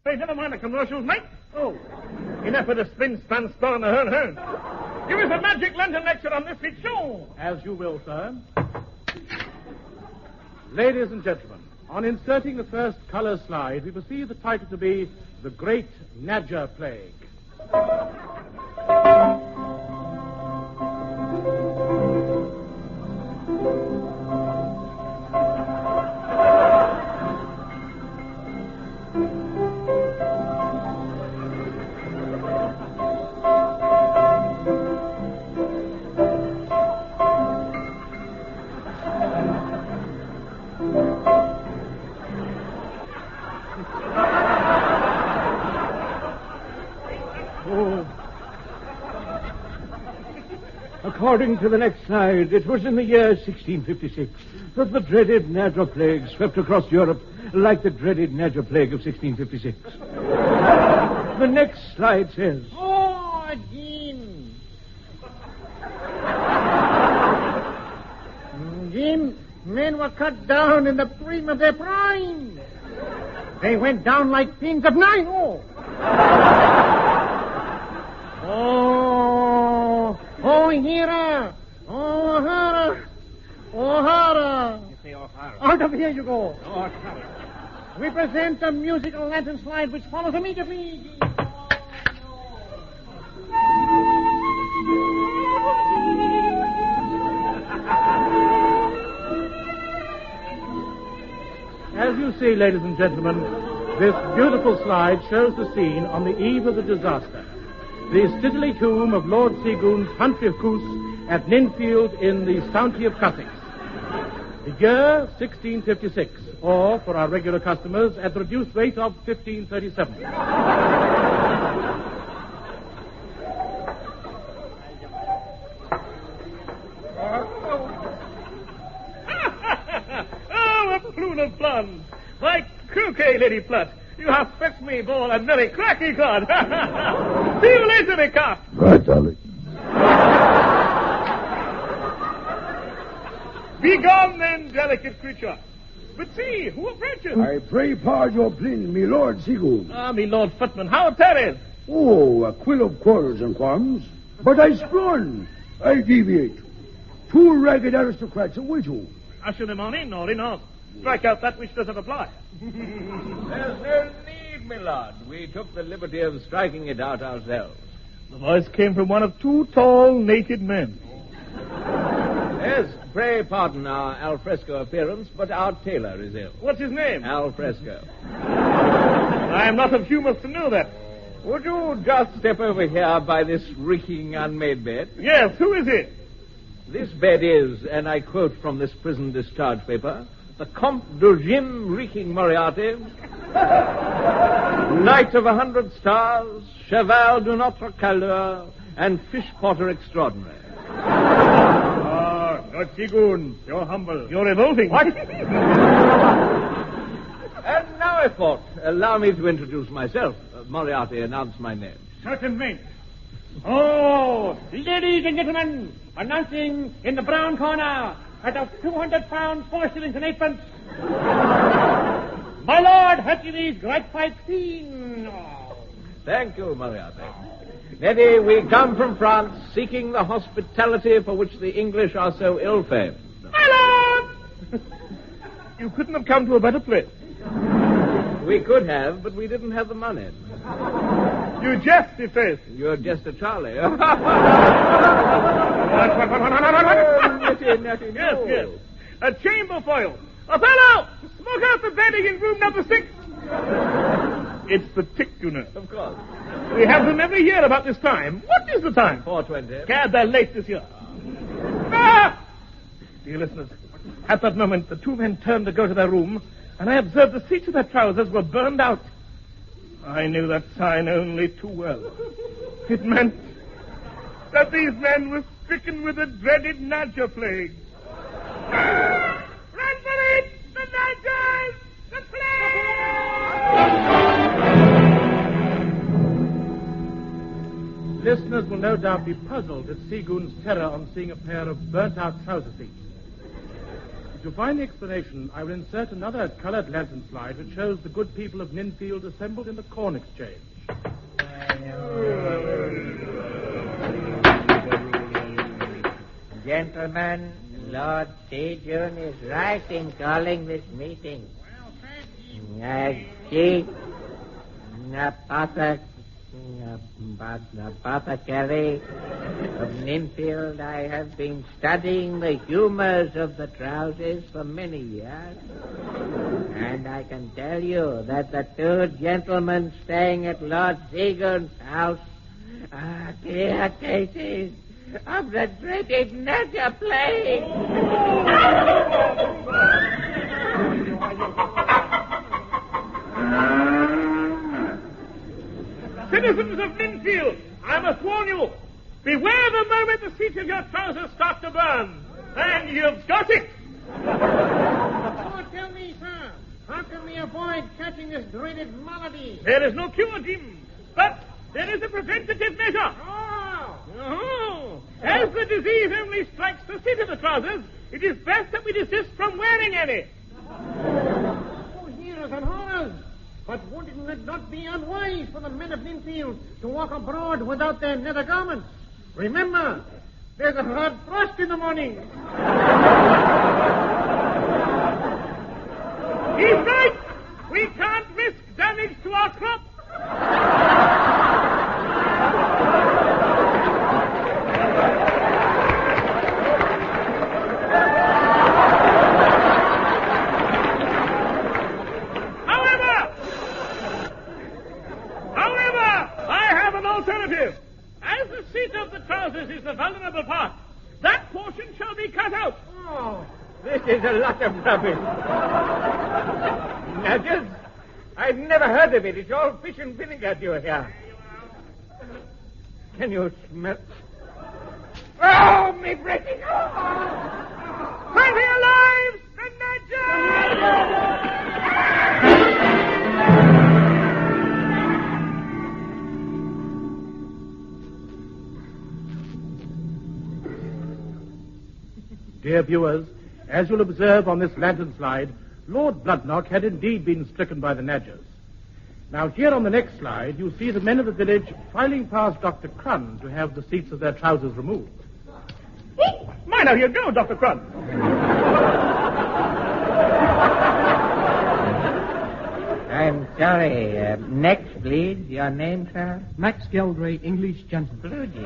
Say, never mind the commercials, mate. Oh, enough of the spin, span, spell, and the hern. Give us a magic lantern lecture on this week's show. As you will, sir. Ladies and gentlemen, on inserting the first color slide, we perceive the title to be The Great Nadger Plague. According to the next slide, it was in the year 1656 that the dreaded Nadger plague swept across Europe like the dreaded Nadger plague of 1656. The next slide says... Oh, Jim. Jim, men were cut down in the prime of their prime. They went down like pins of nine. Oh, Hera! Oh, O'Hara! O'Hara! You say O'Hara. Out of here you go. O'Hara. We present a musical lantern slide which follows immediately. As you see, ladies and gentlemen, this beautiful slide shows the scene on the eve of the disaster. The Stidley tomb of Lord Goon's country of Coos at Ninfield in the county of Sussex. The year 1656, or, for our regular customers, at the reduced rate of 1537. Oh, a plume of blood. My croquet, Lady Plutt. You have fetched me ball a very cracky card. See you later, me cop. Right, Dolly. Be gone, then, delicate creature. But see, who approaches? I pray pardon your plin, me Lord Seagoon. Ah, me Lord Footman, how tarries? Oh, a quill of quarrels and qualms. But I scorn. I deviate. Two ragged aristocrats away to. Usher them on in, or in on. Strike out that which doesn't apply. There's no need, my lord. We took the liberty of striking it out ourselves. The voice came from one of two tall, naked men. Yes, pray pardon our alfresco appearance, but our tailor is ill. What's his name? Alfresco. I am not of humor to know that. Would you just step over here by this reeking unmade bed? Yes, who is it? This bed is, and I quote from this prison discharge paper, the Comte de Jim Reeking Moriarty, Knight of 100 Stars, Cheval de Notre Calleur, and Fish Porter Extraordinary. Ah, Lord Goon, you're humble. You're revolting. What? And now, I thought, allow me to introduce myself. Moriarty, announce my name. Certainly. Oh, ladies and gentlemen, announcing in the brown corner at of 200 pounds, 4 shillings and 8 pence. My Lord Hercules Grapevine Queen. Oh. Thank you, Moriarty. Neddy, we come from France seeking the hospitality for which the English are so ill-famed. My Lord! You couldn't have come to a better place. We could have, but we didn't have the money. You jest, deface. You're just a Charlie. Yes. A chamber foil. Othello! Smoke out the bedding in room number 6. It's the tick, you know. Of course. We have them every year about this time. What is the time? 4:20. Gad, they're late this year. Ah! Dear listeners, at that moment, the two men turned to go to their room, and I observed the seats of their trousers were burned out. I knew that sign only too well. It meant that these men were stricken with the dreaded Nadger plague. Ah! Run for it! The Nadgers! The plague! Listeners will no doubt be puzzled at Seagoon's terror on seeing a pair of burnt-out trouser seats. To find the explanation, I will insert another coloured lantern slide which shows the good people of Ninfield assembled in the Corn Exchange. Gentlemen, Lord Seagoon is right in calling this meeting. Chief Apothecary of Ninfield, I have been studying the humours of the trousers for many years. And I can tell you that the two gentlemen staying at Lord Seagoon's house are clear cases of the dreaded Nadger plague. Citizens of Ninfield, I must warn you, beware the moment the seat of your trousers start to burn. And you've got it. Oh, tell me, sir, how can we avoid catching this dreaded malady? There is no cure, Jim, but there is a preventative measure. Oh! As the disease only strikes the seat of the trousers, it is best that we desist from wearing any. Oh, heroes and horrors! But wouldn't it not be unwise for the men of Ninfield to walk abroad without their nether garments? Remember, there's a hard frost in the morning. He's right. We can't risk damage to our crop. As the seat of the trousers is the vulnerable part, that portion shall be cut out. Oh, this is a lot of rubbish. Nadger, I've never heard of it. It's all fish and vinegar you here. Can you smell? Oh, me breathing! For your lives, the Nadger! Dear viewers, as you'll observe on this lantern slide, Lord Bloodnock had indeed been stricken by the Nadgers. Now, here on the next slide, you see the men of the village filing past Dr. Crun to have the seats of their trousers removed. Oh, mind how you go, Dr. Crun. I'm sorry. Next, please. Your name, sir? Max Geldray, English gentleman. Blue Jay.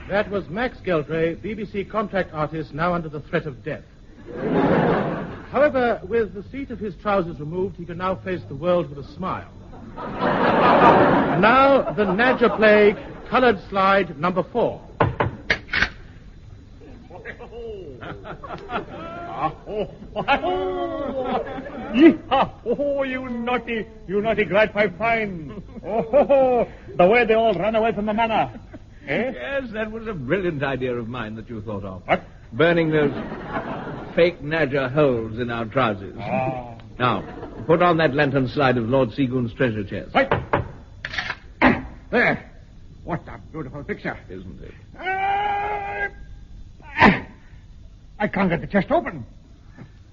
That was Max Geldray, BBC contract artist, now under the threat of death. However, with the seat of his trousers removed, he can now face the world with a smile. And now, the Nadger plague, coloured slide number 4. Oh, you naughty great fine. Oh, the way they all ran away from the manor. Eh? Yes, that was a brilliant idea of mine that you thought of. What? Burning those fake Nadger holes in our trousers. Ah. Now, put on that lantern slide of Lord Seagoon's treasure chest. Right. There. What a beautiful picture. Isn't it? I can't get the chest open.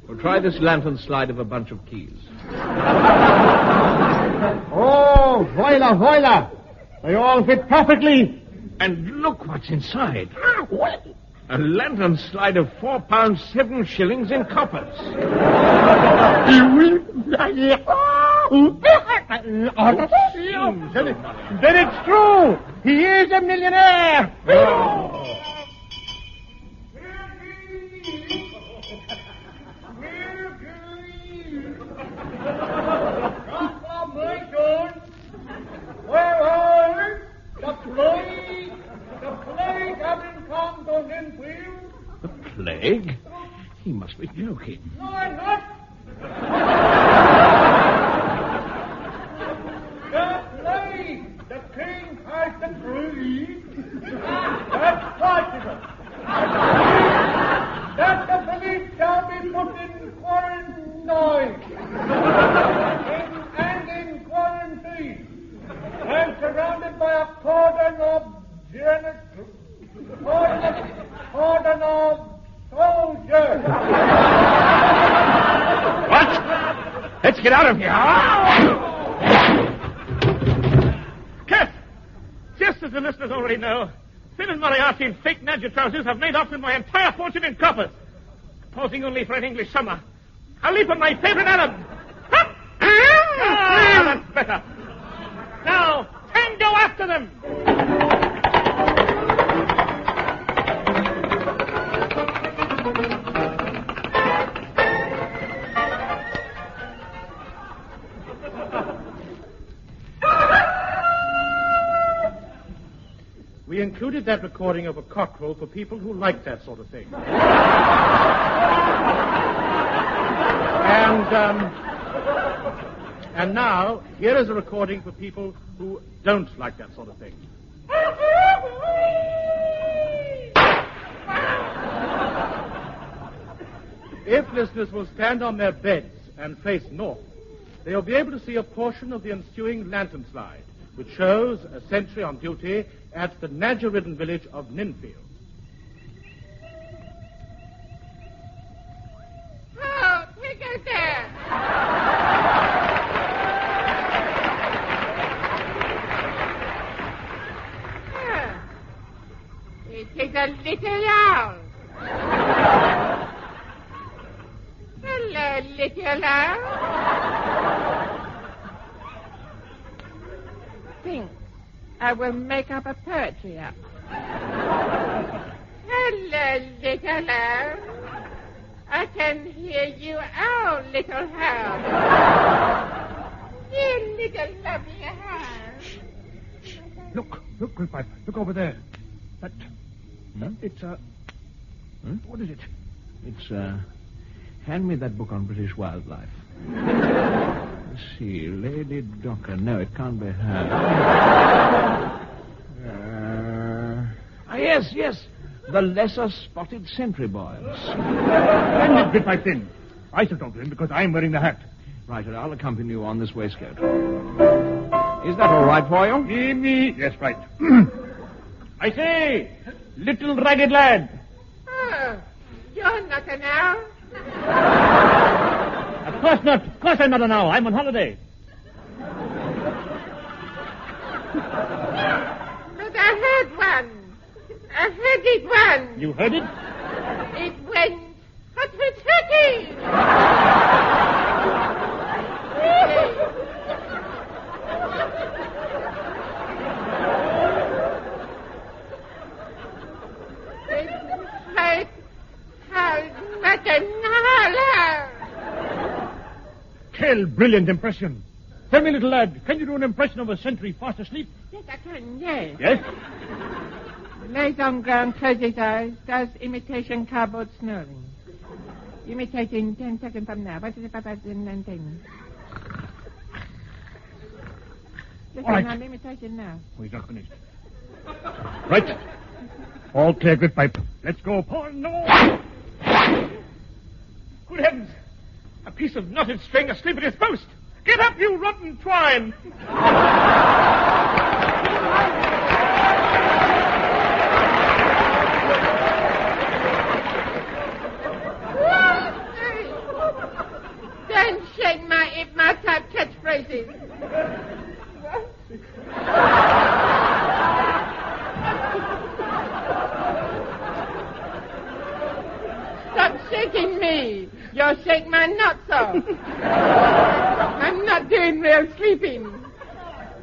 Well, try this lantern slide of a bunch of keys. Oh, voila. They all fit perfectly. And look what's inside. A lantern slide of £4 7 shillings in coppers. Then it's true. He is a millionaire. The plague hasn't come to Ninfield. The plague? He must be joking. No, I'm not. The plague. The king has the plague. That's possible. That the police shall be put in quarantine. get out of here. Cat! Just as the listeners already know, Finn and Moriarty in fake Nadger trousers have made off with my entire fortune in coppers. Pausing only for an English summer. I'll leap on my favorite island. Hup! That's better. Now, tango after them. We included that recording of a cockerel for people who like that sort of thing. And now, here is a recording for people who don't like that sort of thing. If listeners will stand on their beds and face north, they will be able to see a portion of the ensuing lantern slide, which shows a sentry on duty at the Nadger-ridden village of Ninfield. Oh, take us there. It is a little owl. Hello, little owl. Think. I will make up a poetry up. Hello, little owl. I can hear you owl, little howl. You little lovely howl. Look, Grillpipe. Look over there. That... Huh? It's What is it? It's, hand me that book on British wildlife. Let's see, Lady Docker. No, it can't be her. Yes. The lesser spotted sentry boys. Hand it, Grillpipe, then. I shall talk to him because I'm wearing the hat. Right, I'll accompany you on this waistcoat. Is that all right for you? Me. Yes, right. I say, little ragged lad. Oh, you're not an owl. Of course not. Of course I'm not an owl. I'm on holiday. But I heard one. I heard it one. You heard it? It went hut-hut-hutty. Quel brilliant impression. Tell me, little lad, can you do an impression of a sentry fast asleep? Yes, I can, yes. Yes? Lays on ground, closes his eyes, does imitation cardboard snoring. Imitating 10 seconds from now. What is it about 10? Listen, All right. I'm imitation now. Oh, he's not finished. Right. All clear, Grillpipe. Let's go, Paul. No! Good heavens! A piece of knotted string asleep at his post! Get up, you rotten twine! Don't shake my type catchphrases. Stop shaking me. You'll shake my nuts off. I'm not doing real sleeping.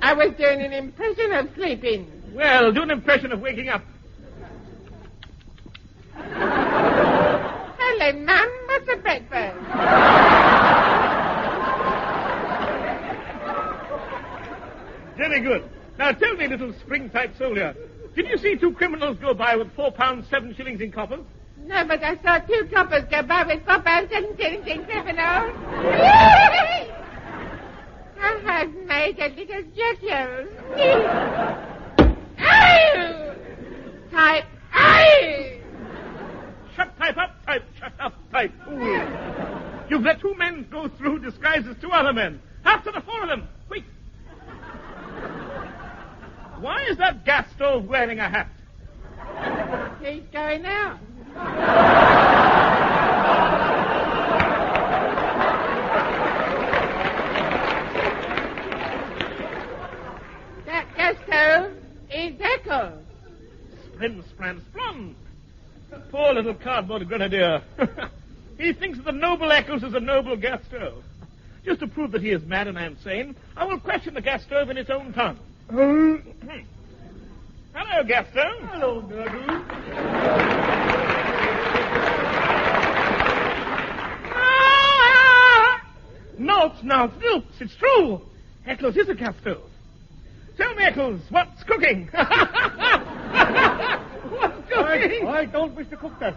I was doing an impression of sleeping. Well, do an impression of waking up. Hello, Mum. What's the breakfast? Very good. Now tell me, little spring-type soldier, did you see 2 criminals go by with £4 7 shillings in coppers? No, but I saw 2 coppers go by with £4 7 criminals. I have made a little joke. Ow! Type A! Shut type up, type. Shut up, type. Ooh. You've let 2 men go through disguised as 2 other men. After the 4 of them. Quick. Why is that gas stove wearing a hat? He's going out. Eccles is Eccles. Sprin, spran, splon. Poor little cardboard grenadier. He thinks that the noble Eccles is a noble gas stove. Just to prove that he is mad and I am sane, I will question the gas stove in its own tongue. Hello, gas stove. Hello, Nadger. No, it's true. Eccles is a gas stove. Tell me, Eccles, what's cooking? What's cooking? I don't wish to cook that.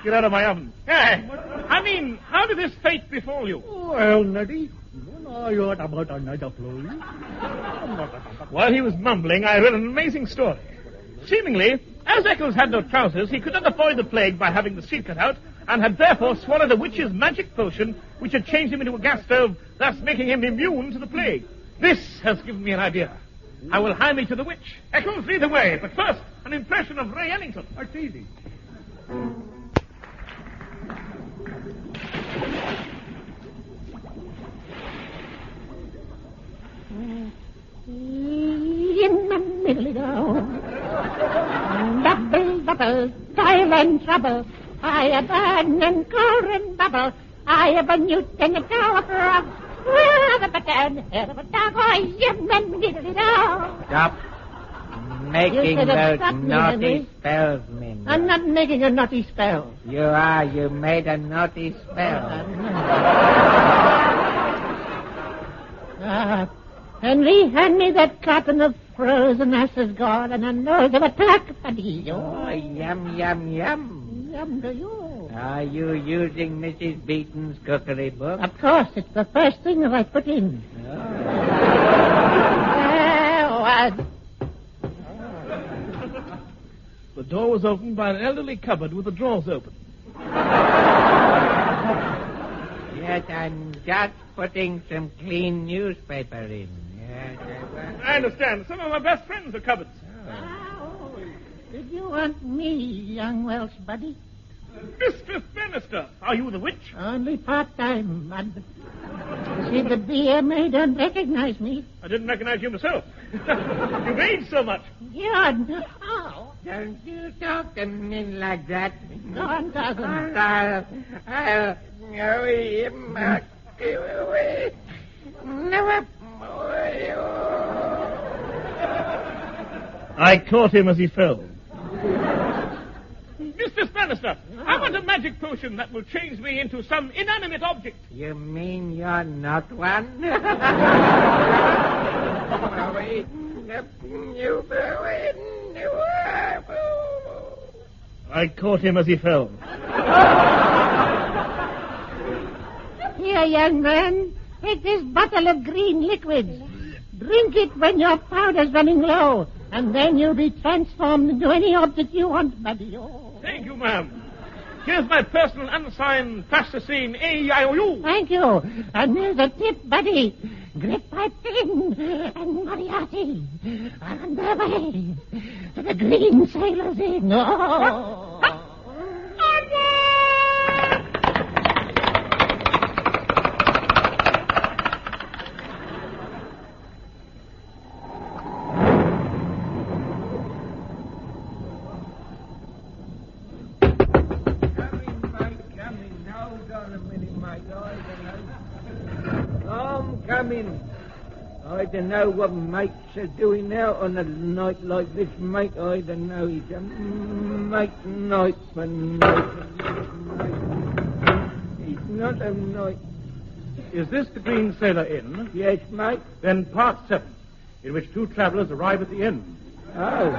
Get out of my oven. Hey, I mean, how did this fate befall you? Well, Naddy, you know you about another place. While he was mumbling, I read an amazing story. Seemingly, as Eccles had no trousers, he could not avoid the plague by having the seat cut out, and had therefore swallowed a witch's magic potion, which had changed him into a gas stove, thus making him immune to the plague. This has given me an idea. I will hie me to the witch. Eccles, lead the way, but first, an impression of Ray Ellington. That's easy. In the middle down. Double, double, toil and trouble. I have burn and cauldron bubble. I have a newt and a tower for a... Stop making those naughty spells, Min. I'm not making a naughty spell. You are. You made a naughty spell. Henry, hand me that carton of frozen asses gone and a nose of a tack, buddy. Oh, yum, yum, yum. Yum to you. Are you using Mrs. Beaton's cookery book? Of course, it's the first thing that I put in. The door was opened by an elderly cupboard with the drawers open. Yes, I'm just putting some clean newspaper in. Yes, I understand. Some of my best friends are cupboards. Oh, did you want me, young Welsh buddy? Mistress Bannister, are you the witch? Only part-time, bud. See, the dear may don't recognize me. I didn't recognize you myself. You've aged so much. You're no. Don't you talk to me like that. Go on, cousin. I'll know him. Never. I caught him as he fell. Mistress Bannister, I want a magic potion that will change me into some inanimate object. You mean you're not one? I caught him as he fell. Here, young man, take this bottle of green liquid. Drink it when your powder's running low, and then you'll be transformed into any object you want, buddy. Oh. Thank you, ma'am. Here's my personal unsigned plasticine A-I-O-U. Thank you. And here's a tip, buddy. Grip my pin and Moriarty are on their way to the Green Sailor's Inn. Oh. I don't know what mates are doing out on a night like this, mate. I don't know. It's a mate night for night. It's not a night. Is this the Green Sailor Inn? Yes, mate. Then part 7, in which 2 travelers arrive at the inn. Oh.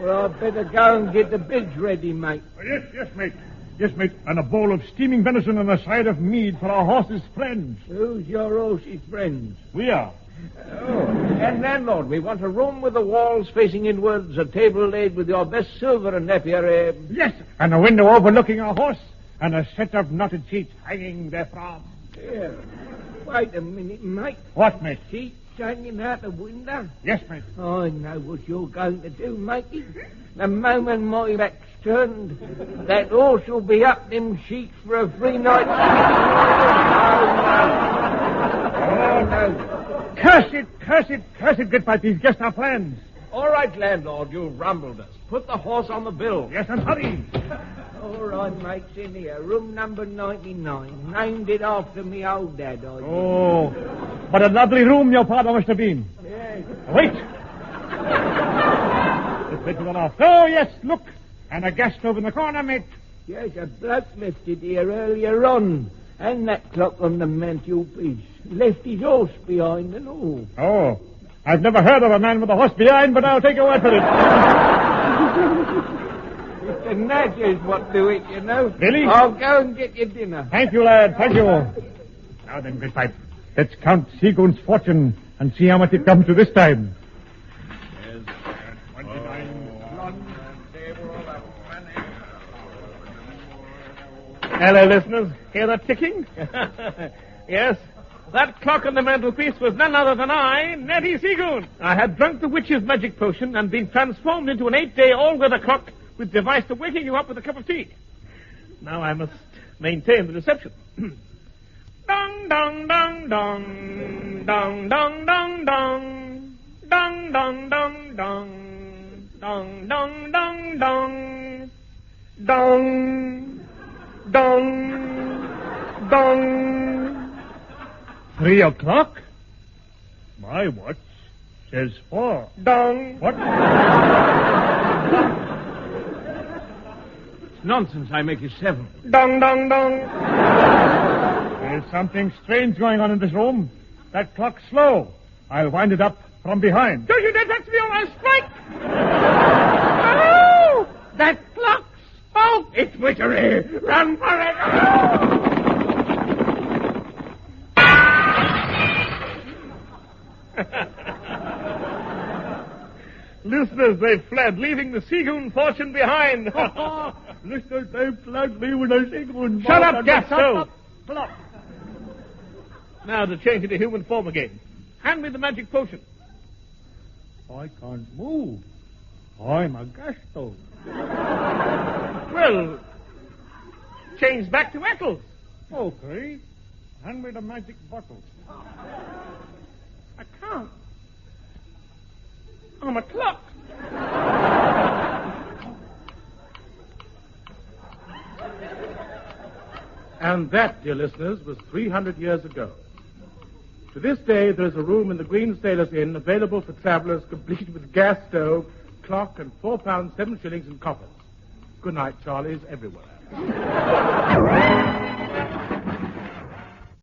Well, I'd better go and get the beds ready, mate. Yes, mate. Yes, mate. And a bowl of steaming venison and a side of mead for our horse's friends. Who's your horse's friends? We are. Oh. And landlord, we want a room with the walls facing inwards, a table laid with your best silver and Napier. Yes, and a window overlooking our horse, and a set of knotted sheets hanging therefrom. Yeah. Wait a minute, mate. What, mate? Sheets hanging out the window? Yes, mate. I know what you're going to do, matey. The moment my back's turned, that horse will be up them sheets for a free night. Oh, no. Curse it, good fight. He's guessed our plans. All right, landlord, you've rumbled us. Put the horse on the bill. Yes, and hurry. All right, mates, in here. Room number 99. Named it after me old dad, I did. Oh, what a lovely room your father must have been. Yes. Wait. This bit will off. Oh, yes, look. And a gas stove in the corner, mate. Yes, a bloke left it here earlier on. And that clock on the mantelpiece. Left his horse behind and all. Oh, I've never heard of a man with a horse behind, but I'll take your word for it. It's the Nadgers what do it, you know. Really? I'll go and get your dinner. Thank you, lad. Thank you. Now then, good fight. Let's count Seagoon's fortune and see how much it comes to this time. Hello, listeners. Hear that ticking? Yes. That clock on the mantelpiece was none other than I, Nettie Seagoon. I had drunk the witch's magic potion and been transformed into an 8-day all-weather clock with device for waking you up with a cup of tea. Now I must maintain the deception. Dong, dong, dong, dong. Dong, dong, dong, dong. Dong, dong, dong, dong. Dong, dong, dong, dong. Dong. Dong. Dong. 3 o'clock? My watch says 4. Dong. What? It's nonsense. I make it 7. Dong, dong, dong. There's something strange going on in this room. That clock's slow. I'll wind it up from behind. Don't you dare touch me or I'll strike! Oh! That clock spoke! It's witchery! Run for it! Oh! Listeners, they fled, leaving the Seagoon fortune behind. Listeners, they fled me with a Seagoon. Shut up, Gasto! Now to change into human form again. Hand me the magic potion. I can't move. I'm a gas stove. Well, change back to Eccles. Okay. Hand me the magic bottle. I can't. I'm a clock. And that, dear listeners, was 300 years ago. To this day, there is a room in the Green Sailors Inn available for travelers complete with gas stove, clock, and £4 7 shillings in coppers. Good night, Charlies, everywhere.